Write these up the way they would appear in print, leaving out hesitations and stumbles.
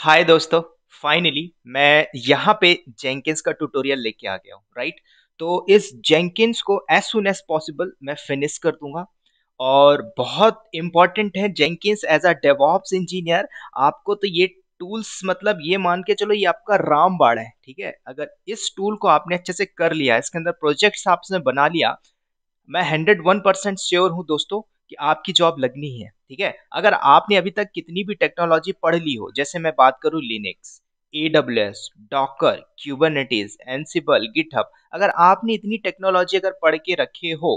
हाय दोस्तों। फाइनली मैं यहाँ पे जेंकिंस का ट्यूटोरियल लेके आ गया हूँ, राइट। तो इस जेंकिंस को एज सुन एज पॉसिबल मैं फिनिश कर दूंगा। और बहुत इंपॉर्टेंट है Jenkins as a DevOps engineer. आपको तो ये टूल्स मतलब ये मान के चलो ये आपका रामबाण है, ठीक है। अगर इस टूल को आपने अच्छे से कर लिया, इसके अंदर प्रोजेक्ट्स आपने बना लिया, मैं 101% श्योर हूँ दोस्तों कि आपकी जॉब लगनी ही है, ठीक है। अगर आपने अभी तक कितनी भी टेक्नोलॉजी पढ़ ली हो, जैसे मैं बात करूँ Linux, AWS, Docker, Kubernetes, Ansible, GitHub, अगर आपने इतनी टेक्नोलॉजी अगर पढ़ के रखे हो,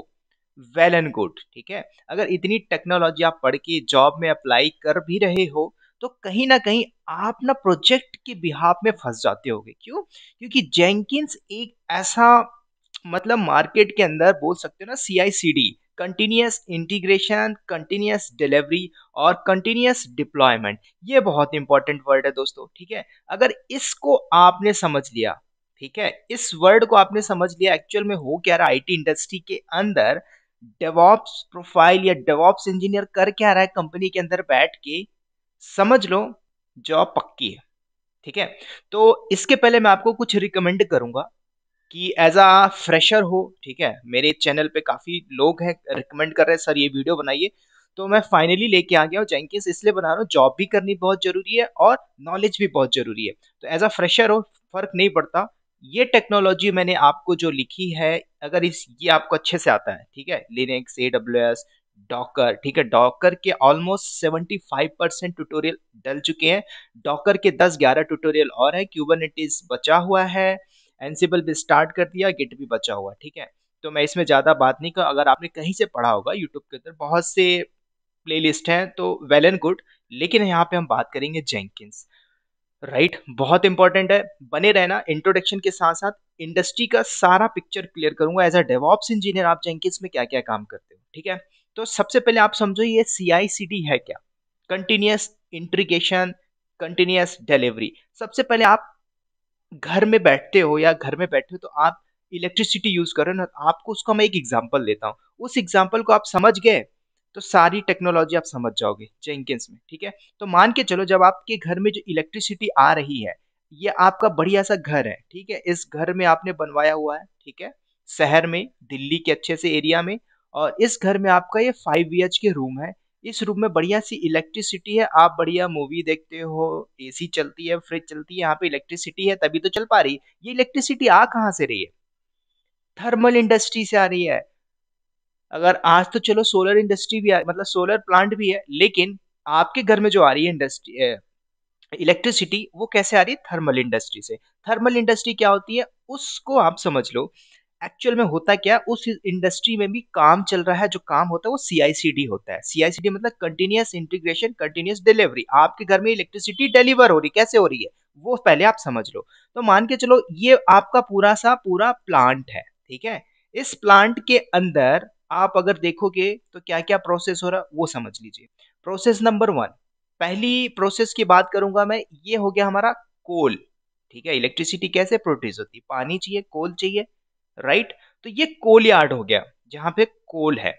वेल एंड गुड, ठीक है। अगर इतनी टेक्नोलॉजी आप पढ़ के जॉब में अप्लाई कर भी रहे हो, तो कहीं ना कहीं आप ना प्रोजेक्ट के बिहाफ में फंस जाते होगे। क्यों? क्योंकि जेंकिंस एक ऐसा मतलब मार्केट के अंदर बोल सकते हो ना, CI/CD, continuous integration, continuous delivery और कंटिन्यूअस डिप्लॉयमेंट, ये बहुत इंपॉर्टेंट वर्ड है दोस्तों, ठीक है। अगर इसको आपने समझ लिया, ठीक है, इस वर्ड को आपने समझ लिया, एक्चुअल में हो क्या रहा IT इंडस्ट्री के अंदर, डेवॉप्स प्रोफाइल या डेवॉप्स इंजीनियर कर क्या रहा है कंपनी के अंदर बैठ के, समझ लो जॉब पक्की है, ठीक है। तो इसके पहले मैं आपको कुछ रिकमेंड करूंगा कि एज अ फ्रेशर हो, ठीक है। मेरे चैनल पे काफी लोग हैं रिकमेंड कर रहे हैं, सर ये वीडियो बनाइए। तो मैं फाइनली लेके आ गया हूँ जेंकिंस, इसलिए बना रहा हूँ, जॉब भी करनी बहुत जरूरी है और नॉलेज भी बहुत जरूरी है। तो एज अ फ्रेशर हो, फर्क नहीं पड़ता। ये टेक्नोलॉजी मैंने आपको जो लिखी है, अगर इस ये आपको अच्छे से आता है, ठीक है, लिनक्स, AWS, डॉकर, ठीक है। डॉकर के ऑलमोस्ट 75% ट्यूटोरियल डल चुके हैं। डॉकर के 10-11 ट्यूटोरियल और है, क्यूबरनेटिस बचा हुआ है, एनसिबल भी स्टार्ट कर दिया, गिट भी बचा हुआ, ठीक है। तो मैं इसमें ज्यादा बात नहीं कर, अगर आपने कहीं से पढ़ा होगा यूट्यूब के अंदर बहुत से प्लेलिस्ट हैं तो वेल एंड गुड, लेकिन यहाँ पे हम बात करेंगे जेंकिंस, राइट। बहुत इंपॉर्टेंट है, बने रहना। इंट्रोडक्शन के साथ साथ इंडस्ट्री का सारा पिक्चर क्लियर करूंगा, एज अ डेवऑप्स इंजीनियर आप जेंकिंस में क्या क्या काम करते हो, ठीक है। तो सबसे पहले आप समझो ये CI/CD है क्या, कंटिन्यूअस इंटीग्रेशन, कंटिन्यूअस डिलीवरी। सबसे पहले आप घर में बैठते हो या घर में बैठे हो तो आप इलेक्ट्रिसिटी यूज कर रहे हो ना, आपको उसका मैं एक एग्जांपल देता हूँ। उस एग्जांपल को आप समझ गए तो सारी टेक्नोलॉजी आप समझ जाओगे जेंकिंस में, ठीक है। तो मान के चलो जब आपके घर में जो इलेक्ट्रिसिटी आ रही है, ये आपका बढ़िया सा घर है, ठीक है। इस घर में आपने बनवाया हुआ है, ठीक है, शहर में, दिल्ली के अच्छे से एरिया में। और इस घर में आपका ये 5 BHK रूम है। इस रूम में बढ़िया सी इलेक्ट्रिसिटी है, आप बढ़िया मूवी देखते हो, AC चलती है, फ्रिज चलती है, यहाँ पे इलेक्ट्रिसिटी है तभी तो चल पा रही है। ये इलेक्ट्रिसिटी आ कहाँ से रही है? थर्मल इंडस्ट्री से आ रही है। अगर आज तो चलो सोलर इंडस्ट्री भी मतलब सोलर प्लांट भी है, लेकिन आपके घर में जो आ रही है इंडस्ट्री इलेक्ट्रिसिटी, वो कैसे आ रही है? थर्मल इंडस्ट्री से। थर्मल इंडस्ट्री क्या होती है उसको आप समझ लो। एक्चुअल में होता क्या, उस इंडस्ट्री में भी काम चल रहा है, जो काम होता है वो CI/CD होता है। CI/CD मतलब कंटिन्यूअस इंटीग्रेशन, कंटिन्यूअस डिलीवरी। आपके घर में इलेक्ट्रिसिटी डिलीवर हो रही, कैसे हो रही है वो पहले आप समझ लो। तो मान के चलो ये आपका पूरा सा पूरा प्लांट है, ठीक है। इस प्लांट के अंदर आप अगर देखोगे तो क्या क्या प्रोसेस हो रहा है वो समझ लीजिए। प्रोसेस नंबर 1, पहली प्रोसेस की बात करूंगा मैं, ये हो गया हमारा कोल, ठीक है। इलेक्ट्रिसिटी कैसे प्रोड्यूस होती है? पानी चाहिए, कोल चाहिए, राइट। तो ये कोल यार्ड हो गया जहां पे कोल है।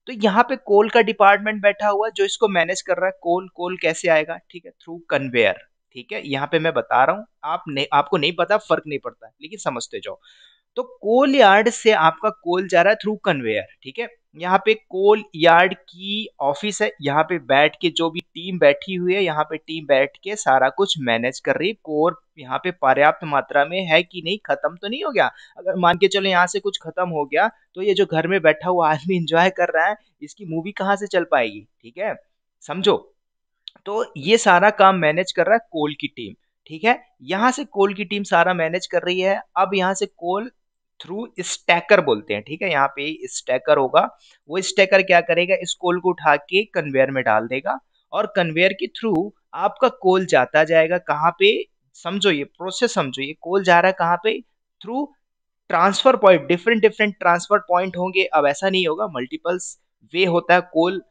तो यहाँ पे कोल का डिपार्टमेंट बैठा हुआ है जो इसको मैनेज कर रहा है। कोल कोल कैसे आएगा? ठीक है, थ्रू कन्वेयर, ठीक है। यहाँ पे मैं बता रहा हूँ, आपको नहीं पता, फर्क नहीं पड़ता, लेकिन समझते जाओ। तो कोल यार्ड से आपका कोल जा रहा है थ्रू कन्वेयर, ठीक है। यहाँ पे कोल यार्ड की ऑफिस है, यहाँ पे बैठ के जो भी टीम बैठी हुई है, यहाँ पे टीम बैठ के सारा कुछ मैनेज कर रही है। कोर यहाँ पे पर्याप्त मात्रा में है कि नहीं, खत्म तो नहीं हो गया? अगर मान के चलो यहाँ से कुछ खत्म हो गया तो ये जो घर में बैठा हुआ आदमी एंजॉय कर रहा है, इसकी मूवी कहाँ से चल पाएगी? ठीक है, समझो। तो ये सारा काम मैनेज कर रहा है कोल की टीम, ठीक है। यहां से कोल की टीम सारा मैनेज कर रही है। अब यहां से कोल थ्रू स्टैकर बोलते हैं, ठीक है, यहाँ पे स्टैकर होगा। वो स्टैकर क्या करेगा, इस कोल को उठा के कन्वेयर में डाल देगा, और कन्वेयर के थ्रू आपका कोल जाता जाएगा कहाँ पे? समझो ये प्रोसेस, समझो ये कोल जा रहा है कहाँ पे? Through transfer point, different different transfer point होंगे। अब ऐसा नहीं होगा, मल्टीपल्स वे होता है कोल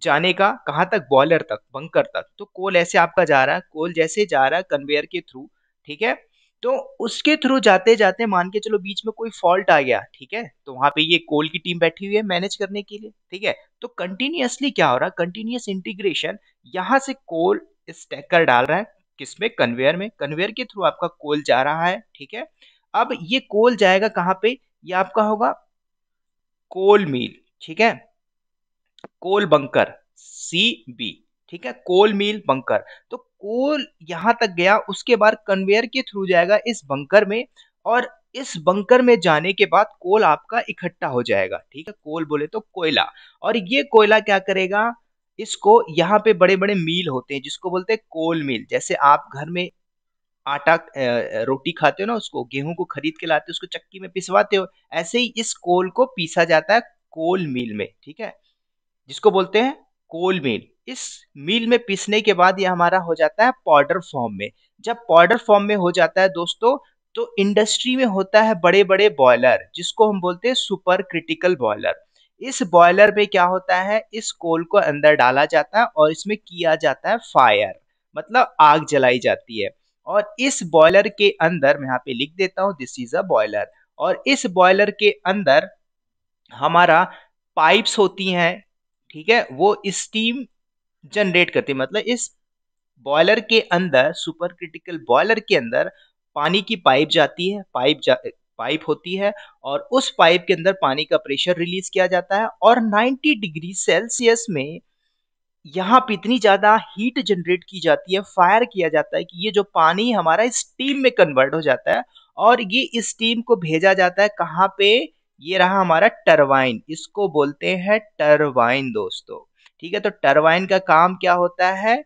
जाने का। कहाँ तक? बॉयलर तक, बंकर तक। तो कोल ऐसे आपका जा रहा है, कोल जैसे जा रहा है कन्वेयर के थ्रू, ठीक है। तो उसके थ्रू जाते जाते मान के चलो बीच में कोई फॉल्ट आ गया, ठीक है, तो वहां पे ये कोल की टीम बैठी हुई है मैनेज करने के लिए, ठीक है। तो कंटिन्यूअसली क्या हो रहा है? Continuous integration. यहां से कोल स्टैकर डाल रहा है, किसमें, कन्वेयर में, कन्वेयर के थ्रू आपका कोल जा रहा है, ठीक है। अब ये कोल जाएगा कहाँ पे, ये आपका होगा कोल मिल, ठीक है, कोल बंकर, सी बी, ठीक है, कोल मिल बंकर। तो कोल यहां तक गया, उसके बाद कन्वेयर के थ्रू जाएगा इस बंकर में, और इस बंकर में जाने के बाद कोल आपका इकट्ठा हो जाएगा, ठीक है, कोल बोले तो कोयला। और ये कोयला क्या करेगा, इसको यहाँ पे बड़े बड़े मील होते हैं जिसको बोलते हैं कोल मिल। जैसे आप घर में आटा रोटी खाते हो ना, उसको गेहूं को खरीद के लाते हो, उसको चक्की में पिसवाते हो, ऐसे ही इस कोल को पीसा जाता है कोल मिल में, ठीक है, जिसको बोलते हैं कोल मिल। इस मिल में पीसने के बाद ये हमारा हो जाता है पाउडर फॉर्म में। जब पाउडर फॉर्म में हो जाता है दोस्तों, तो इंडस्ट्री में होता है बड़े बड़े बॉयलर, जिसको हम बोलते हैं सुपर क्रिटिकल बॉयलर। इस बॉयलर में क्या होता है, इस कोल को अंदर डाला जाता है और इसमें किया जाता है फायर, मतलब आग जलाई जाती है। और इस बॉयलर के अंदर, मैं यहाँ पे लिख देता हूँ, दिस इज अ बॉयलर। और इस बॉयलर के अंदर हमारा पाइप्स होती हैं, ठीक है, वो स्टीम जनरेट करती है। मतलब इस बॉयलर के अंदर, सुपर क्रिटिकल बॉयलर के अंदर पानी की पाइप जाती है, पाइप होती है, और उस पाइप के अंदर पानी का प्रेशर रिलीज किया जाता है, और 90 डिग्री सेल्सियस में यहाँ पे इतनी ज्यादा हीट जनरेट की जाती है, फायर किया जाता है, कि ये जो पानी हमारा स्टीम में कन्वर्ट हो जाता है, और ये स्टीम को भेजा जाता है कहाँ पे, ये रहा हमारा टरबाइन, इसको बोलते हैं टरबाइन दोस्तों, ठीक है। तो टरबाइन का काम क्या होता है,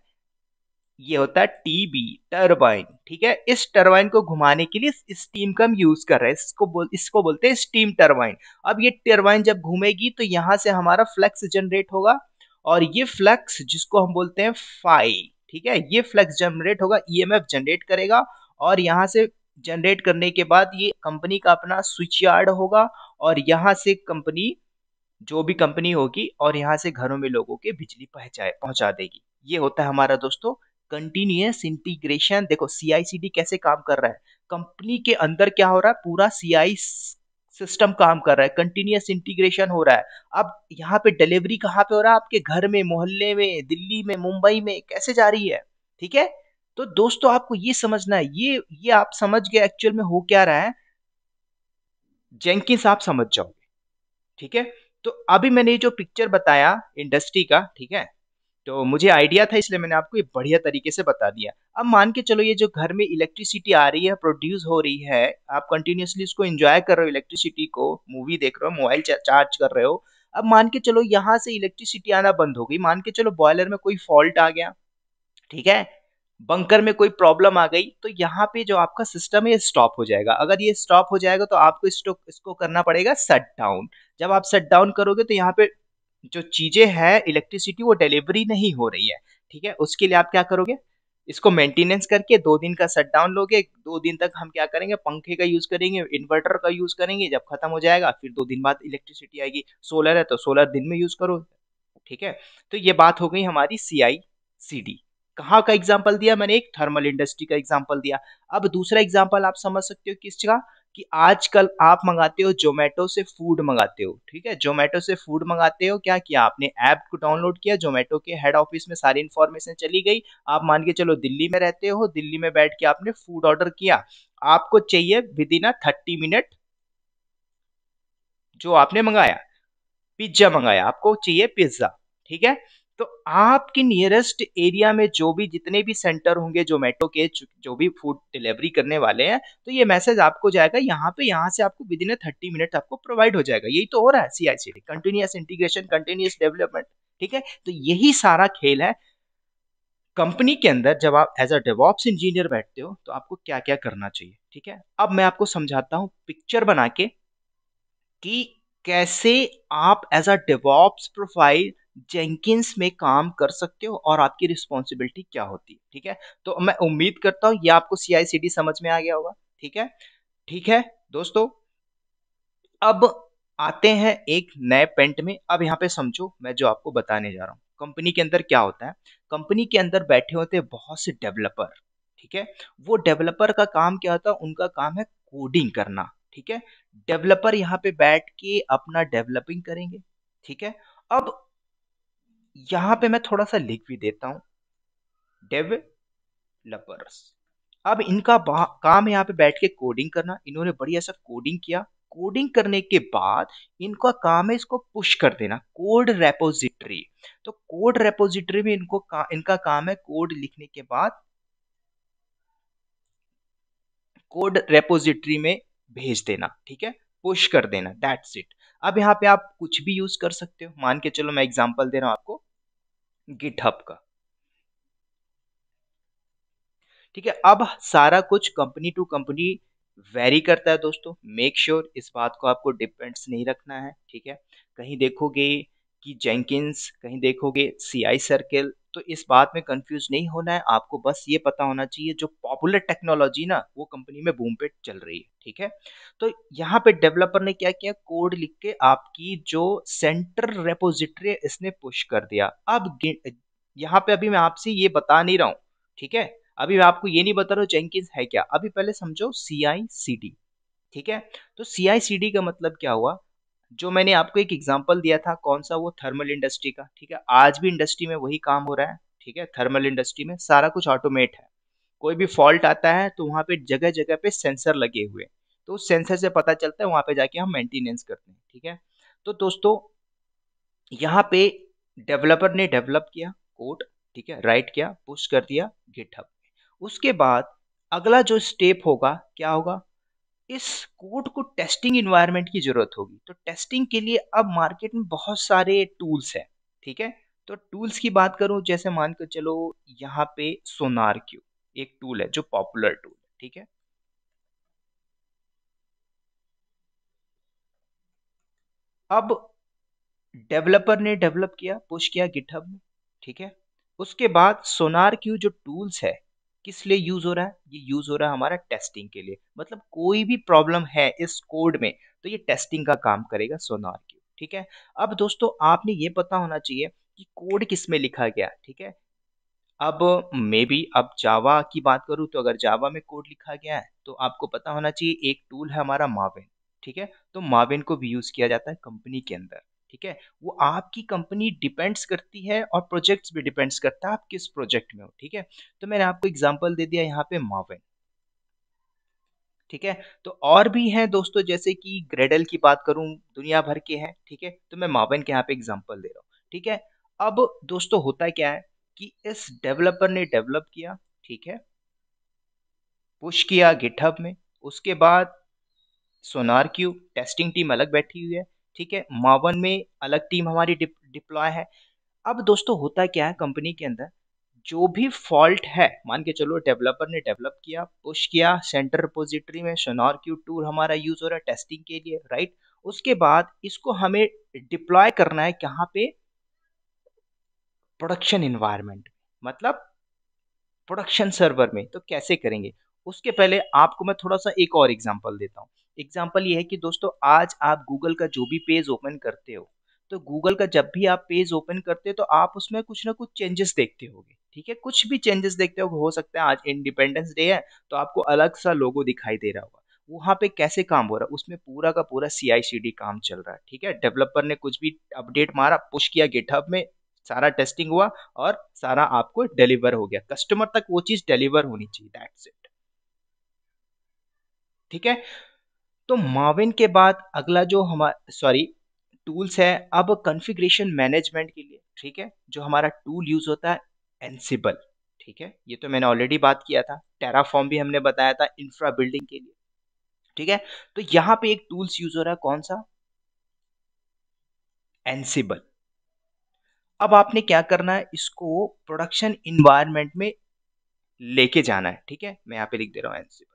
ये होता है टीबी, टरबाइन, ठीक है। इस टरबाइन को घुमाने के लिए स्टीम का हम यूज कर रहे हैं, इसको बोलते हैं स्टीम टरबाइन। अब ये टरबाइन जब घूमेगी तो यहाँ से हमारा फ्लक्स जनरेट होगा, और ये फ्लक्स जिसको हम बोलते हैं फाई, ठीक है, ये फ्लक्स जनरेट होगा, ईएमएफ जनरेट करेगा, और यहाँ से जनरेट करने के बाद ये कंपनी का अपना स्विच यार्ड होगा, और यहाँ से कंपनी, जो भी कंपनी होगी, और यहाँ से घरों में लोगों के बिजली पहुंचा देगी। ये होता है हमारा दोस्तों कंटिन्यूअस इंटीग्रेशन। देखो सीआईसीडी कैसे काम कर रहा है, कंपनी के अंदर क्या हो रहा है, पूरा सीआई सिस्टम काम कर रहा है, कंटिन्यूअस इंटीग्रेशन हो रहा है। अब यहाँ पे डिलीवरी कहाँ पे हो रहा है, आपके घर में, मोहल्ले में, दिल्ली में, मुंबई में कैसे जा रही है, ठीक है। तो दोस्तों आपको ये समझना है, ये आप समझ गए एक्चुअल में हो क्या रहा है, जेंकिंस आप समझ जाओगे, ठीक है। तो अभी मैंने ये जो पिक्चर बताया इंडस्ट्री का, ठीक है, तो मुझे आइडिया था इसलिए मैंने आपको ये बढ़िया तरीके से बता दिया। अब मान के चलो ये जो घर में इलेक्ट्रिसिटी आ रही है, प्रोड्यूस हो रही है, आप कंटिन्यूअसली इसको एंजॉय कर रहे हो, इलेक्ट्रिसिटी को, मूवी देख रहे हो, मोबाइल चार्ज कर रहे हो। अब मान के चलो यहाँ से इलेक्ट्रिसिटी आना बंद हो गई, मान के चलो बॉयलर में कोई फॉल्ट आ गया, ठीक है, बंकर में कोई प्रॉब्लम आ गई, तो यहाँ पे जो आपका सिस्टम है ये स्टॉप हो जाएगा। अगर ये स्टॉप हो जाएगा तो आपको इसको करना पड़ेगा शट डाउन। जब आप शट डाउन करोगे तो यहाँ पे जो चीजें हैं, इलेक्ट्रिसिटी वो डिलीवरी नहीं हो रही है, ठीक है, उसके लिए आप क्या करोगे, इसको मेंटेनेंस करके 2 दिन का शट डाउन लोगे। 2 दिन तक हम क्या करेंगे, पंखे का यूज करेंगे, इन्वर्टर का यूज करेंगे, जब खत्म हो जाएगा फिर 2 दिन बाद इलेक्ट्रिसिटी आएगी। सोलर है तो सोलर दिन में यूज करो, ठीक है। तो ये बात हो गई हमारी सीआई सीडी। कहाँ का एग्जाम्पल दिया मैंने, एक थर्मल इंडस्ट्री का एग्जाम्पल दिया। अब दूसरा एग्जाम्पल आप समझ सकते हो किसका, कि आजकल आप मंगाते हो जोमेटो से फूड मंगाते हो, ठीक है, जोमेटो से फूड मंगाते हो, क्या किया आपने, ऐप को डाउनलोड किया, जोमेटो के हेड ऑफिस में सारी इंफॉर्मेशन चली गई। आप मान के चलो दिल्ली में रहते हो, दिल्ली में बैठ के आपने फूड ऑर्डर किया, आपको चाहिए विद इन 30 मिनट, जो आपने मंगाया पिज्जा मंगाया, आपको चाहिए पिज्जा, ठीक है। तो आपके नियरेस्ट एरिया में जो भी जितने भी सेंटर होंगे जोमेटो के, जो भी फूड डिलीवरी करने वाले हैं, तो ये मैसेज आपको जाएगा यहाँ पे, यहाँ से आपको विद इन 30 मिनट आपको प्रोवाइड हो जाएगा। यही तो हो रहा है CICD, continuous integration, continuous development, ठीक है। तो यही सारा खेल है कंपनी के अंदर। जब आप एज अ डेवऑप्स इंजीनियर बैठते हो तो आपको क्या क्या करना चाहिए, ठीक है। अब मैं आपको समझाता हूँ पिक्चर बना के, कि कैसे आप as a DevOps profile Jenkins में काम कर सकते हो, और आपकी रिस्पॉन्सिबिलिटी क्या होती है, ठीक है। तो मैं उम्मीद करता हूं ये आपको सीआईसीडी समझ में आ गया होगा, ठीक है। ठीक है दोस्तों, अब आते हैं एक नए पेंट में। अब यहाँ पे समझो मैं जो आपको बताने जा रहा हूँ, कंपनी के अंदर क्या होता है, कंपनी के अंदर बैठे होते हैं बहुत से डेवलपर, ठीक है। वो डेवलपर का काम क्या होता है, उनका काम है कोडिंग करना, ठीक है। डेवलपर यहाँ पे बैठ के अपना डेवलपिंग करेंगे, ठीक है। अब यहाँ पे मैं थोड़ा सा लिख भी देता हूँ, डेवलपर्स। अब इनका काम है यहाँ पे बैठ के कोडिंग करना। इन्होंने बढ़िया सा कोडिंग किया। कोडिंग करने के बाद इनका काम है इसको पुश कर देना कोड रेपोजिटरी। तो कोड रेपोजिटरी में इनका काम है कोड लिखने के बाद कोड रेपोजिटरी में भेज देना, ठीक है, पुश कर देना, दैट्स इट। अब यहाँ पे आप कुछ भी यूज कर सकते हो। मान के चलो मैं एग्जांपल दे रहा हूं आपको गिटहब का, ठीक है। अब सारा कुछ कंपनी टू कंपनी वेरी करता है दोस्तों। मेक श्योर इस बात को आपको डिपेंड्स नहीं रखना है, ठीक है। कहीं देखोगे कि जेंकिंस, कहीं देखोगे सीआई सर्किल, तो इस बात में कंफ्यूज नहीं होना है आपको। बस ये पता होना चाहिए जो पॉपुलर टेक्नोलॉजी ना वो कंपनी में बूम पे चल रही है, ठीक है। तो यहाँ पे डेवलपर ने क्या किया, कोड लिख के आपकी जो सेंटर रेपोजिटरी है इसने पुश कर दिया। अब यहाँ पे अभी मैं आपसे ये बता नहीं रहा हूँ, ठीक है। अभी मैं आपको ये नहीं बता रहा हूँ जेंकिंस है क्या, अभी पहले समझो सी आई सी डी, ठीक है। तो सी आई सी डी का मतलब क्या हुआ, जो मैंने आपको एक एग्जांपल दिया था, कौन सा, वो थर्मल इंडस्ट्री का, ठीक है। आज भी इंडस्ट्री में वही काम हो रहा है, ठीक है। थर्मल इंडस्ट्री में सारा कुछ ऑटोमेट है। कोई भी फॉल्ट आता है तो वहां पे जगह जगह पे सेंसर लगे हुए हैं, तो उस सेंसर से पता चलता है, वहां पे जाके हम मेंटेनेंस करते हैं, ठीक है। तो दोस्तों यहाँ पे डेवलपर ने डेवलप किया कोड, ठीक है, राइट किया, पुश कर दिया गिटहब। उसके बाद अगला जो स्टेप होगा क्या होगा, इस कोड को टेस्टिंग इन्वायरमेंट की जरूरत होगी। तो टेस्टिंग के लिए अब मार्केट में बहुत सारे टूल्स हैं, ठीक है। तो टूल्स की बात करूं, जैसे मान कर चलो यहाँ पे सोनार क्यू एक टूल है जो पॉपुलर टूल है, ठीक है। अब डेवलपर ने डेवलप किया, पुश किया गिटहब में, ठीक है। उसके बाद सोनार क्यू जो टूल्स है किस लिए यूज हो रहा है, ये यूज हो रहा है हमारा टेस्टिंग के लिए। मतलब कोई भी प्रॉब्लम है इस कोड में तो ये टेस्टिंग का काम करेगा सोनार क्यू, ठीक है। अब दोस्तों आपने ये पता होना चाहिए कि कोड किस में लिखा गया, ठीक है। अब मे बी अब जावा की बात करूं तो अगर जावा में कोड लिखा गया है तो आपको पता होना चाहिए एक टूल है हमारा माविन, ठीक है। तो माविन को भी यूज किया जाता है कंपनी के अंदर, ठीक है। वो आपकी कंपनी डिपेंड्स करती है और प्रोजेक्ट्स भी डिपेंड्स करता है आप किस प्रोजेक्ट में हो, ठीक है। तो मैंने आपको एग्जांपल दे दिया यहाँ पे माविन, ठीक है। तो और भी हैं दोस्तों, जैसे कि ग्रेडल की बात करूं दुनिया भर के हैं, ठीक है। तो मैं माविन के यहाँ पे एग्जांपल दे रहा हूँ, ठीक है। अब दोस्तों होता क्या है कि इस डेवलपर ने डेवलप किया, ठीक है, पुश किया गिटहब में। उसके बाद सोनार क्यू टेस्टिंग टीम अलग बैठी हुई है, ठीक है। मावन में अलग टीम हमारी डिप्लॉय है। अब दोस्तों होता क्या है कंपनी के अंदर, जो भी फॉल्ट है, मान के चलो डेवलपर ने डेवलप किया, पुश किया, सेंटर रिपोजिटरी में सोनार क्यू टूल हमारा यूज हो रहा है टेस्टिंग के लिए, राइट। उसके बाद इसको हमें डिप्लॉय करना है कहाँ पे, प्रोडक्शन इन्वायरमेंट, मतलब प्रोडक्शन सर्वर में। तो कैसे करेंगे, उसके पहले आपको मैं थोड़ा सा एक और एग्जांपल देता हूँ। एग्जांपल ये है कि दोस्तों आज आप गूगल का जो भी पेज ओपन करते हो, तो गूगल का जब भी आप पेज ओपन करते हो तो आप उसमें कुछ ना कुछ चेंजेस देखते होगे, ठीक है। कुछ भी चेंजेस देखते हो सकता है आज इंडिपेंडेंस डे है तो आपको अलग सा लोगो दिखाई दे रहा होगा। वहां पे कैसे काम हो रहा है, उसमें पूरा का पूरा CI/CD काम चल रहा है, ठीक है। डेवलपर ने कुछ भी अपडेट मारा, पुश किया गिटहब में, सारा टेस्टिंग हुआ और सारा आपको डिलीवर हो गया, कस्टमर तक वो चीज डिलीवर होनी चाहिए, दैट्स इट, ठीक है। तो माविन के बाद अगला जो हमारा सॉरी टूल्स है, अब कॉन्फ़िगरेशन मैनेजमेंट के लिए, ठीक है, जो हमारा टूल यूज होता है एंसिबल, ठीक है। ये तो मैंने ऑलरेडी बात किया था। टेराफॉर्म भी हमने बताया था इंफ्रा बिल्डिंग के लिए, ठीक है। तो यहाँ पे एक टूल्स यूज हो रहा है कौन सा, एंसिबल। अब आपने क्या करना है, इसको प्रोडक्शन इन्वायरमेंट में लेके जाना है, ठीक है। मैं यहाँ पे लिख दे रहा हूँ एनसीबल।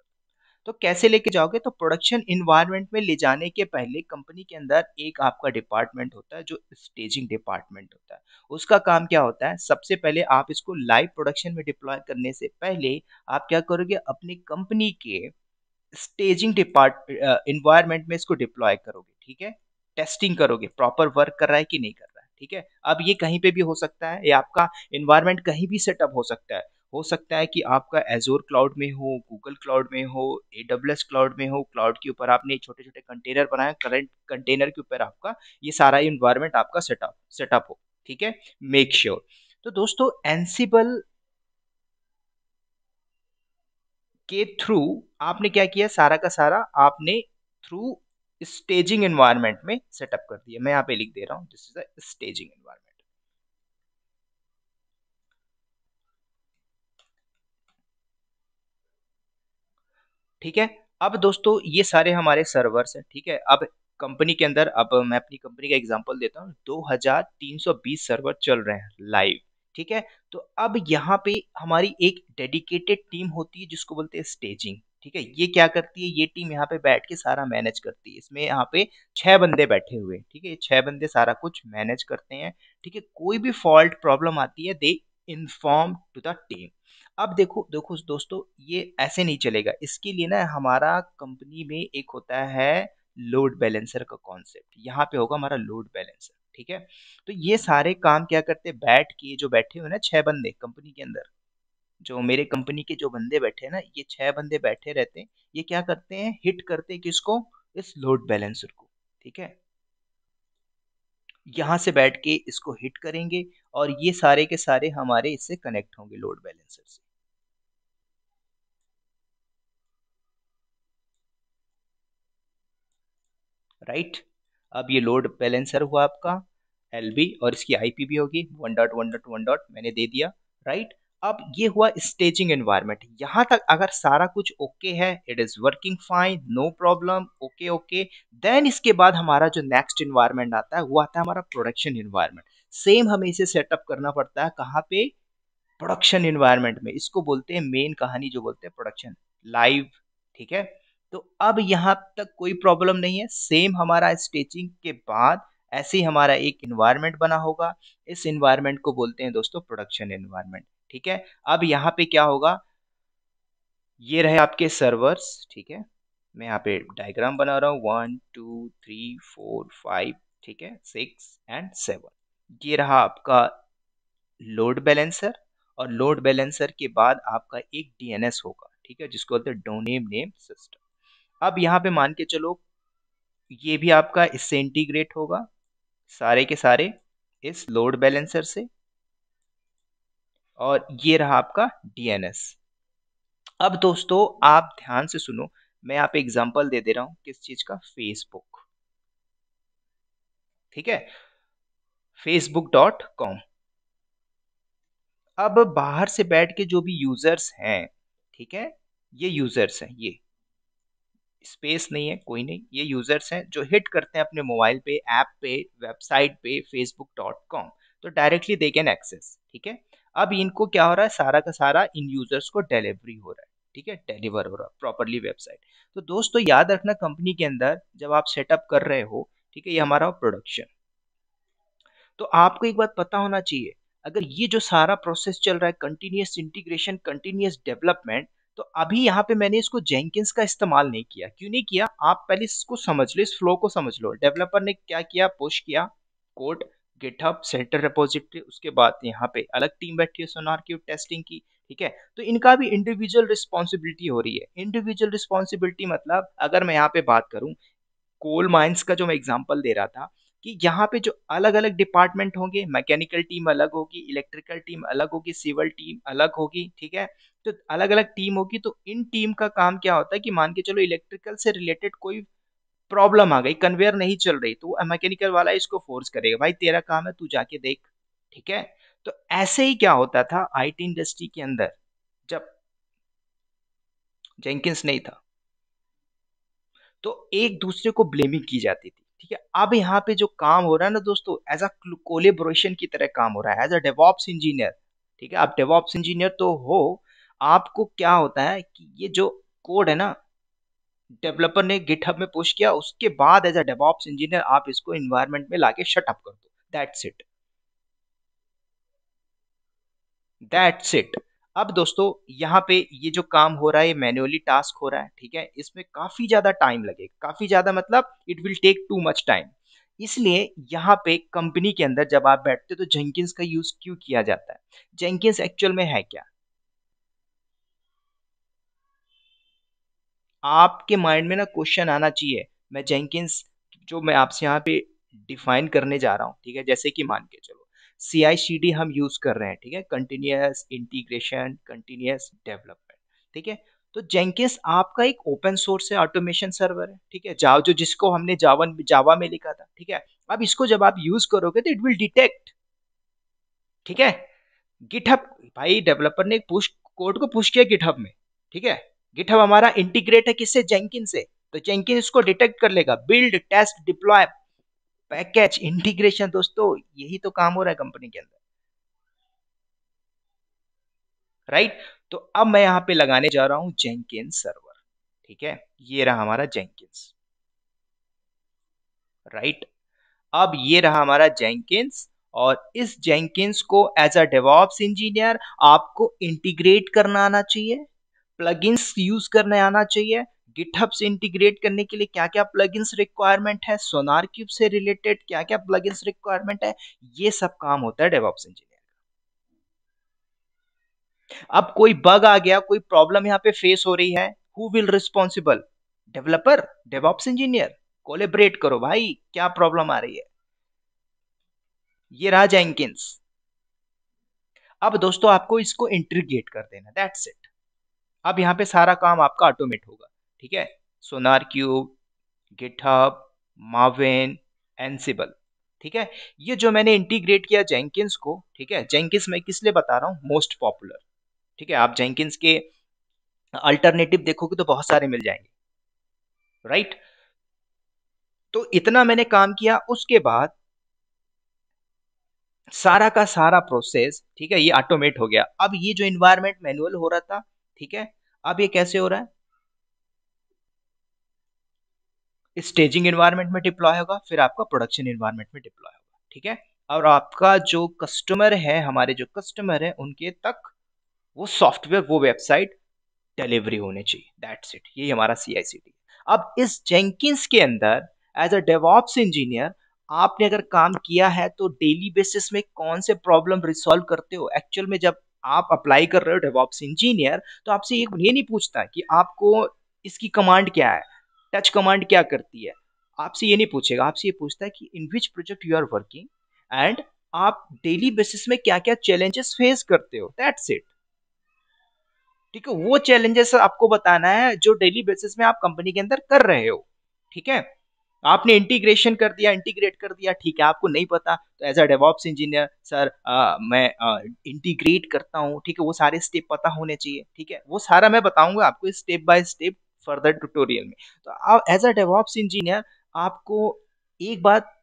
तो कैसे लेके जाओगे, तो प्रोडक्शन इन्वायरमेंट में ले जाने के पहले कंपनी के अंदर एक आपका डिपार्टमेंट होता है जो स्टेजिंग डिपार्टमेंट होता है। उसका काम क्या होता है, सबसे पहले आप इसको लाइव प्रोडक्शन में डिप्लॉय करने से पहले आप क्या करोगे, अपनी कंपनी के स्टेजिंग डिपार्ट इन्वायरमेंट में इसको डिप्लॉय करोगे, ठीक है। टेस्टिंग करोगे प्रॉपर वर्क कर रहा है कि नहीं कर रहा है, ठीक है। अब ये कहीं पे भी हो सकता है, ये आपका इन्वायरमेंट कहीं भी सेटअप हो सकता है। हो सकता है कि आपका एजोर क्लाउड में हो, गूगल क्लाउड में हो, AWS क्लाउड में हो, क्लाउड के ऊपर आपने छोटे छोटे कंटेनर बनाए, करंट कंटेनर के ऊपर आपका ये सारा इन्वायरमेंट आपका सेटअप सेटअप हो, ठीक है। मेक श्योर तो दोस्तों एंसिबल के थ्रू आपने क्या किया, सारा का सारा आपने थ्रू स्टेजिंग एनवायरनमेंट में सेटअप कर दिया। मैं यहाँ पे लिख दे रहा हूँ, this is a staging environment. ठीक है। अब दोस्तों ये सारे हमारे सर्वर्स हैं, ठीक है। अब कंपनी के अंदर, अब मैं अपनी कंपनी का एग्जांपल देता हूँ, 2320 सर्वर चल रहे हैं लाइव, ठीक है। तो अब यहाँ पे हमारी एक डेडिकेटेड टीम होती है जिसको बोलते हैं स्टेजिंग, ठीक है। ये क्या करती है, ये टीम यहाँ पे बैठ के सारा मैनेज करती है। इसमें यहाँ पे 6 बंदे बैठे हुए हैं, ठीक है। ये 6 बंदे सारा कुछ मैनेज करते हैं, ठीक है। कोई भी फॉल्ट प्रॉब्लम आती है, they inform to the team. अब देखो देखो दोस्तों, ये ऐसे नहीं चलेगा। इसके लिए ना हमारा कंपनी में एक होता है लोड बैलेंसर का कॉन्सेप्ट। यहाँ पे होगा हमारा लोड बैलेंसर, ठीक है। तो ये सारे काम क्या करते हैं, बैठ के जो बैठे हुए ना 6 बंदे कंपनी के अंदर, जो मेरे कंपनी के जो बंदे बैठे हैं ना, ये 6 बंदे बैठे रहते हैं। ये क्या करते हैं, हिट करते हैं किसको, इस लोड बैलेंसर को, ठीक है। यहाँ से बैठ के इसको हिट करेंगे और ये सारे के सारे हमारे इससे कनेक्ट होंगे लोड बैलेंसर से, राइट। अब ये लोड बैलेंसर हुआ आपका एलबी, और इसकी आईपी भी होगी 1.1.1. मैंने दे दिया, राइट। अब ये हुआ स्टेजिंग एनवायरनमेंट। यहाँ तक अगर सारा कुछ ओके है, it is working fine, no problem, okay okay. Then इसके बाद हमारा जो नेक्स्ट एनवायरनमेंट आता है वो आता है हमारा प्रोडक्शन एनवायरनमेंट। सेम हमें इसे सेटअप करना पड़ता है, कहाँ पे, प्रोडक्शन इन्वायरमेंट में। इसको बोलते हैं मेन कहानी, जो बोलते हैं प्रोडक्शन लाइव, ठीक है। तो अब यहाँ तक कोई प्रॉब्लम नहीं है। सेम हमारा स्टेचिंग के बाद ऐसे ही हमारा एक इन्वायरमेंट बना होगा। इस इन्वायरमेंट को बोलते हैं दोस्तों प्रोडक्शन इन्वायरमेंट, ठीक है। अब यहाँ पे क्या होगा, ये रहे आपके सर्वर्स, ठीक है। मैं यहाँ पे डायग्राम बना रहा हूँ, 1 2 3 4 5, ठीक है, 6 एंड 7। ये रहा आपका लोड बैलेंसर, और लोड बैलेंसर के बाद आपका एक डीएनएस होगा, ठीक है, जिसको बोलते हैं डोमेन नेम सिस्टम। अब यहाँ पे मान के चलो, ये भी आपका इससे इंटीग्रेट होगा, सारे के सारे इस लोड बैलेंसर से, और ये रहा आपका डीएनएस। अब दोस्तों आप ध्यान से सुनो, मैं यहाँ पे एग्जांपल दे दे रहा हूँ किस चीज का, फेसबुक, ठीक है, facebook.com। अब बाहर से बैठ के जो भी यूजर्स हैं, ठीक है, ये यूजर्स हैं, ये स्पेस नहीं है, कोई नहीं, ये यूजर्स हैं जो हिट करते हैं अपने मोबाइल पे, ऐप पे, वेबसाइट पे facebook.com, तो डायरेक्टली दे कैन एक्सेस, ठीक है। अब इनको क्या हो रहा है, सारा का सारा इन यूजर्स को डिलीवरी हो रहा है, ठीक है, डिलीवर हो रहा है प्रॉपरली वेबसाइट। तो दोस्तों याद रखना, कंपनी के अंदर जब आप सेटअप कर रहे हो, ठीक है, ये हमारा प्रोडक्शन। तो आपको एक बात पता होना चाहिए, अगर ये जो सारा प्रोसेस चल रहा है, कंटिन्यूअस इंटीग्रेशन, कंटिन्यूअस डेवलपमेंट, तो अभी यहाँ पे मैंने इसको जेंकिंस का इस्तेमाल नहीं किया। क्यों नहीं किया, आप पहले इसको समझ लो, इस फ्लो को समझ लो। डेवलपर ने क्या किया, पुश किया कोड गिटहब सेंटर रिपोजिटरी, उसके बाद यहाँ पे अलग टीम बैठी है सोनार की टेस्टिंग की, ठीक है। तो इनका भी इंडिविजुअल रिस्पॉन्सिबिलिटी हो रही है। इंडिविजुअल रिस्पॉन्सिबिलिटी मतलब, अगर मैं यहाँ पे बात करूँ कोल माइंस का, जो मैं एग्जांपल दे रहा था, कि यहाँ पे जो अलग अलग डिपार्टमेंट होंगे, मैकेनिकल टीम अलग होगी, इलेक्ट्रिकल टीम अलग होगी, सिविल टीम अलग होगी, ठीक है। तो अलग अलग टीम होगी, तो इन टीम का काम क्या होता है कि मान के चलो इलेक्ट्रिकल से रिलेटेड कोई प्रॉब्लम आ गई, कन्वेयर नहीं चल रही, तो मैकेनिकल वाला इसको फोर्स करेगा, भाई तेरा काम है, तू जाके देख, ठीक है। तो ऐसे ही क्या होता था आईटी इंडस्ट्री के अंदर, जब जेंकिंस नहीं था, तो एक दूसरे को ब्लेमिंग की जाती थी, ठीक है। अब यहाँ पे जो काम हो रहा है ना दोस्तों, एज अ कोलेबोरेशन की तरह काम हो रहा है, एज अ डेवॉप्स इंजीनियर, ठीक है। आप डेवॉप्स इंजीनियर तो हो, आपको क्या होता है कि ये जो कोड है ना, डेवलपर ने गिटहब में पुश किया, उसके बाद एज अ डेवॉप्स इंजीनियर आप इसको इन्वायरमेंट में लाके शट अप कर दो, दैट्स इट, दैट्स इट। अब दोस्तों यहाँ पे ये जो काम हो रहा है, ये मैन्युअली टास्क हो रहा है, ठीक है। इसमें काफी ज्यादा टाइम लगेगा, काफी ज्यादा मतलब it will take too much time. इसलिए यहाँ पे कंपनी के अंदर जब आप बैठते हो, तो जेंकिंस का यूज क्यों किया जाता है, जेंकिंस एक्चुअल में है क्या, आपके माइंड में ना क्वेश्चन आना चाहिए। मैं जेंकिंस जो मैं आपसे यहाँ पे डिफाइन करने जा रहा हूँ, ठीक है, जैसे कि मान के चलो CI/CD हम यूज कर रहे हैं, ठीक है, कंटिन्यूअस इंटीग्रेशन, कंटिन्यूअस डेवलपमेंट, ठीक है। तो जेंकिंस आपका एक ओपन सोर्स है, ऑटोमेशन सर्वर है, ठीक है, जावा जो जिसको हमने जावा में लिखा था, ठीक है। अब इसको जब आप यूज करोगे तो इट विल डिटेक्ट, ठीक है। गिटहब, भाई डेवलपर ने पुश कोड को पुश किया गिटहब में, ठीक है। गिटहब हमारा इंटीग्रेट है किससे, जेंकिन से, तो जेंकिन इसको डिटेक्ट कर लेगा। Build, test, deploy, package, integration, दोस्तों यही तो काम हो रहा है कंपनी के अंदर, राइट। तो अब मैं यहां पे लगाने जा रहा हूं जेंकिंस सर्वर, ठीक है। ये रहा हमारा जेंकिंस, राइट। अब ये रहा हमारा जेंकिंस, और इस जेंकिंस को एज अ डेवॉप्स इंजीनियर आपको इंटीग्रेट करना आना चाहिए, प्लगइन्स यूज करने आना चाहिए। गिटहब से इंटीग्रेट करने के लिए क्या क्या प्लगइन्स रिक्वायरमेंट है, सोनार क्यूब से रिलेटेड क्या क्या प्लगइन्स रिक्वायरमेंट है, ये सब काम होता है डेवॉप्स इंजीनियर। अब कोई बग आ गया, कोई प्रॉब्लम यहाँ पे फेस हो रही है, who will responsible, developer, DevOps engineer, collaborate करो भाई, क्या प्रॉब्लम आ रही है। ये रहा जेंकिंस। अब दोस्तों आपको इसको इंटीग्रेट कर देना, दैट्स इट। अब यहाँ पे सारा काम आपका ऑटोमेट होगा, ठीक है। सोनार क्यूब, गिटहब, मार्विन, एनसिबल, ठीक है। ये जो मैंने इंटीग्रेट किया जेंकिंस को, ठीक है, जेंकिंस मैं किस लिए बता रहा हूँ, मोस्ट पॉपुलर, ठीक है। आप जेंकिंस के अल्टरनेटिव देखोगे तो बहुत सारे मिल जाएंगे, राइट। तो इतना मैंने काम किया, उसके बाद सारा का सारा प्रोसेस, ठीक है, ये ऑटोमेट हो गया। अब ये जो इन्वायरमेंट मैनुअल हो रहा था, ठीक है, अब ये कैसे हो रहा है, स्टेजिंग इन्वायरमेंट में डिप्लॉय होगा, फिर आपका प्रोडक्शन इन्वायरमेंट में डिप्लॉय होगा, ठीक है। और आपका जो कस्टमर है, हमारे जो कस्टमर है उनके तक वो सॉफ्टवेयर, वो वेबसाइट डिलीवरी होनी चाहिए, दैट्स इट। ये हमारा CI/CD। अब इस जेंकिंस के अंदर एज अ डेवऑप्स इंजीनियर आपने अगर काम किया है तो डेली बेसिस में कौन से प्रॉब्लम रिसॉल्व करते हो। एक्चुअल में जब आप अप्लाई कर रहे हो डेवऑप्स इंजीनियर, तो आपसे ये नहीं पूछता कि आपको इसकी कमांड क्या है, टच कमांड क्या करती है, आपसे ये नहीं पूछेगा। आपसे ये पूछता है कि in which project you are working and आप डेली बेसिस में क्या क्या चैलेंजेस फेस करते हो, दैट्स इट, ठीक है। वो चैलेंजेस आपको बताना है जो डेली बेसिस में आप कंपनी के अंदर कर रहे हो, ठीक है। आपने इंटीग्रेशन कर दिया, इंटीग्रेट कर दिया, ठीक है, आपको नहीं पता तो as a DevOps engineer sir मैं इंटीग्रेट करता हूँ, ठीक है, वो सारे स्टेप पता होने चाहिए, ठीक है। वो सारा मैं बताऊंगा आपको step by step further tutorial में। तो आप एज अ डेवऑप्स इंजीनियर आपको एक बात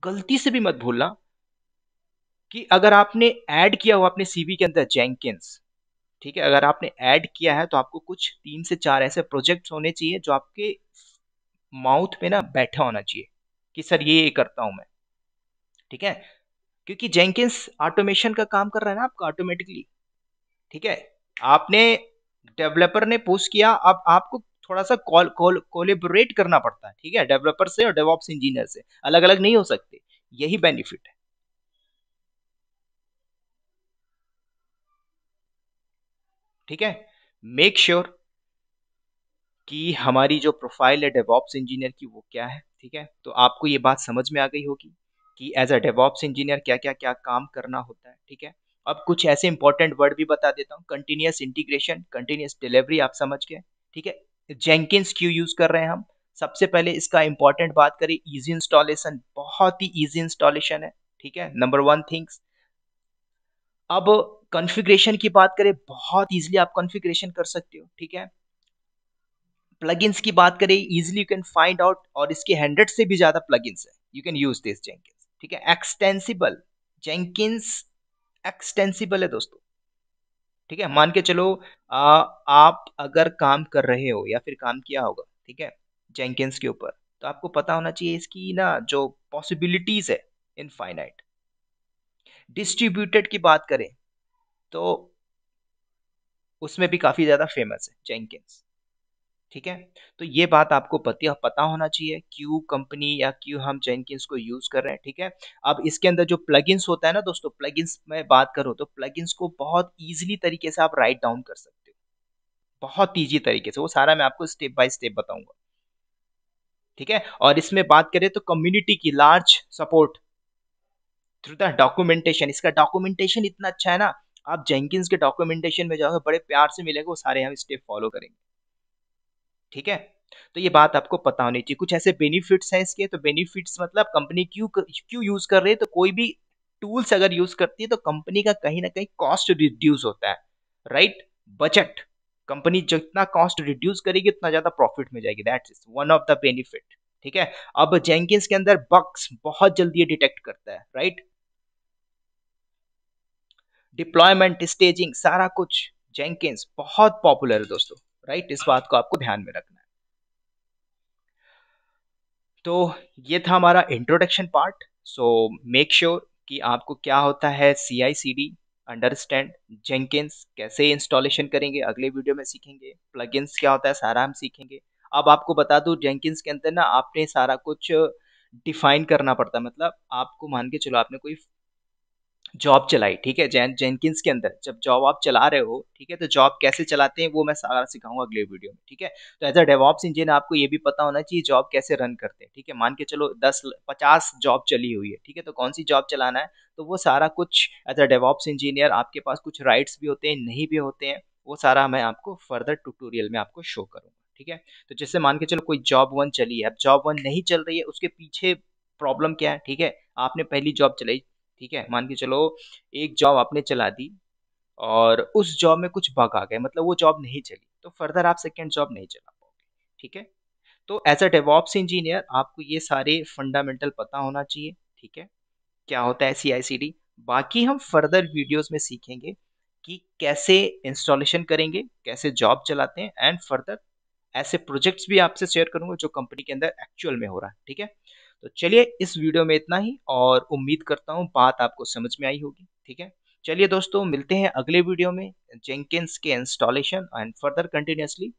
गलती से भी मत भूलना कि अगर आपने ऐड किया हो अपने CV के अंदर जेंकिंस, ठीक है, अगर आपने ऐड किया है तो आपको कुछ 3 से 4 ऐसे प्रोजेक्ट्स होने चाहिए जो आपके माउथ पे ना बैठा होना चाहिए कि सर ये करता हूं मैं, ठीक है। क्योंकि जेंकिंस ऑटोमेशन का काम कर रहा है ना आपका ऑटोमेटिकली, ठीक है। आपने डेवलपर ने पुश किया, अब आपको थोड़ा सा कोलेबोरेट करना पड़ता है, ठीक है, डेवलपर से और डेवऑप्स इंजीनियर से अलग अलग नहीं हो सकते, यही बेनिफिट है, ठीक है। मेक श्योर कि हमारी जो प्रोफाइल है डेवऑप्स इंजीनियर की वो क्या है, ठीक है। तो आपको ये बात समझ में आ गई होगी कि एज अ डेवऑप्स इंजीनियर क्या क्या क्या काम करना होता है, ठीक है। अब कुछ ऐसे इंपॉर्टेंट वर्ड भी बता देता हूँ, कंटिन्यूअस इंटीग्रेशन, कंटिन्यूअस डिलीवरी, आप समझ गए, ठीक है। जेंकिंस क्यों यूज कर रहे हैं हम, सबसे पहले इसका इंपॉर्टेंट बात करें, इजी इंस्टॉलेशन, बहुत ही इजी इंस्टॉलेशन है, ठीक है, नंबर वन थिंग्स। अब कॉन्फ़िगरेशन की बात करें, बहुत इजीली आप कॉन्फ़िगरेशन कर सकते हो, ठीक है। प्लगइन्स की बात करें, easily you can find out, और इसके 100 से भी ज्यादा प्लगइन्स है, you can use this Jenkins, ठीक है। एक्सटेंसिबल, जेंकिंस एक्सटेंसिबल है दोस्तों, ठीक है। मान के चलो आप अगर काम कर रहे हो या फिर काम किया होगा, ठीक है, जेंकिंस के ऊपर, तो आपको पता होना चाहिए इसकी ना जो पॉसिबिलिटीज है, इनफाइनाइट। डिस्ट्रीब्यूटेड की बात करें तो उसमें भी काफी ज्यादा फेमस है जेंकिंस, ठीक है। तो ये बात आपको पता पता होना चाहिए क्यों कंपनी या क्यों हम जेनकिंस को यूज कर रहे हैं, ठीक है। अब इसके अंदर जो प्लगइन्स होता है ना दोस्तों, प्लगइन्स में बात करूं तो प्लगइन्स को बहुत इजीली तरीके से आप राइट डाउन कर सकते हो, बहुत इजी तरीके से, वो सारा मैं आपको स्टेप बाय स्टेप बताऊंगा, ठीक है। और इसमें बात करें तो कम्युनिटी की large support through the documentation, इसका डॉक्यूमेंटेशन इतना अच्छा है ना, आप जेंकिंस के डॉक्यूमेंटेशन में जाओगे, बड़े प्यार से मिलेगा, वो सारे हम स्टेप फॉलो करेंगे। ठीक है, तो ये बात आपको पता होनी चाहिए। कुछ ऐसे बेनिफिट्स हैं इसके, तो बेनिफिट्स मतलब कंपनी क्यों यूज कर रही है, तो कोई भी टूल्स अगर यूज करती है तो कंपनी का कहीं ना कहीं कॉस्ट रिड्यूस होता है, राइट। बजट, कंपनी जितना कॉस्ट रिड्यूस करेगी उतना ज्यादा प्रॉफिट में जाएगी, that's is one of the benefit. ठीक है, अब जेंकिंस के अंदर बग्स बहुत जल्दी डिटेक्ट करता है, राइट। डिप्लॉयमेंट, स्टेजिंग, सारा कुछ जेंकिंस बहुत पॉपुलर है दोस्तों, राइट। इस बात को आपको ध्यान में रखना है। तो ये था हमारा introduction part. So make sure कि आपको क्या होता है CI/CD, अंडरस्टैंड जेंकिंस कैसे इंस्टॉलेशन करेंगे, अगले वीडियो में सीखेंगे। प्लगइन्स क्या होता है सारा हम सीखेंगे। अब आपको बता दूं जेंकिंस के अंदर ना आपने सारा कुछ डिफाइन करना पड़ता है, मतलब आपको मान के चलो आपने कोई जॉब चलाई, ठीक है, जेनकिंस के अंदर जब जॉब आप चला रहे हो, ठीक है, तो जॉब कैसे चलाते हैं वो मैं सारा सिखाऊंगा अगले वीडियो में। ठीक है, तो एज अ डेवऑप्स इंजीनियर आपको ये भी पता होना चाहिए जॉब कैसे रन करते हैं। ठीक है, मान के चलो 10-50 जॉब चली हुई है, ठीक है, तो कौन सी जॉब चलाना है, तो वो सारा कुछ एज अ डेवऑप्स इंजीनियर आपके पास कुछ राइट्स भी होते हैं, नहीं भी होते हैं, वो सारा मैं आपको फर्दर ट्यूटोरियल में आपको शो करूंगा। ठीक है, तो जैसे मान के चलो कोई जॉब 1 चली है, अब जॉब 1 नहीं चल रही है, उसके पीछे प्रॉब्लम क्या है। ठीक है, आपने पहली जॉब चलाई, ठीक है, मान के चलो एक जॉब आपने चला दी और उस जॉब में कुछ बग आ गए, मतलब वो जॉब नहीं चली, तो फर्दर आप सेकेंड जॉब नहीं चला पाओगे। ठीक है, तो एज अ डेवऑप्स इंजीनियर आपको ये सारे फंडामेंटल पता होना चाहिए। ठीक है, क्या होता है CI/CD, बाकी हम फर्दर वीडियोस में सीखेंगे कि कैसे इंस्टॉलेशन करेंगे, कैसे जॉब चलाते हैं, एंड फर्दर ऐसे प्रोजेक्ट्स भी आपसे शेयर करूंगा जो कंपनी के अंदर एक्चुअल में हो रहा है। ठीक है, तो चलिए इस वीडियो में इतना ही, और उम्मीद करता हूँ बात आपको समझ में आई होगी। ठीक है, चलिए दोस्तों मिलते हैं अगले वीडियो में जेंकिंस के installation and further continuously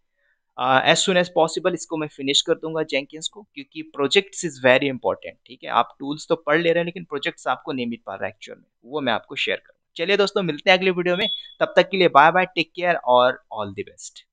as soon as possible इसको मैं फिनिश कर दूंगा जेंकिंस को, क्योंकि प्रोजेक्ट्स इज वेरी इंपॉर्टेंट। ठीक है, आप टूल्स तो पढ़ ले रहे हैं लेकिन प्रोजेक्ट्स आपको नहीं मिल पा रहा है एक्चुअल में, वो मैं आपको शेयर करूँ। चलिए दोस्तों मिलते हैं अगले वीडियो में, तब तक के लिए बाय बाय, टेक केयर और ऑल द बेस्ट।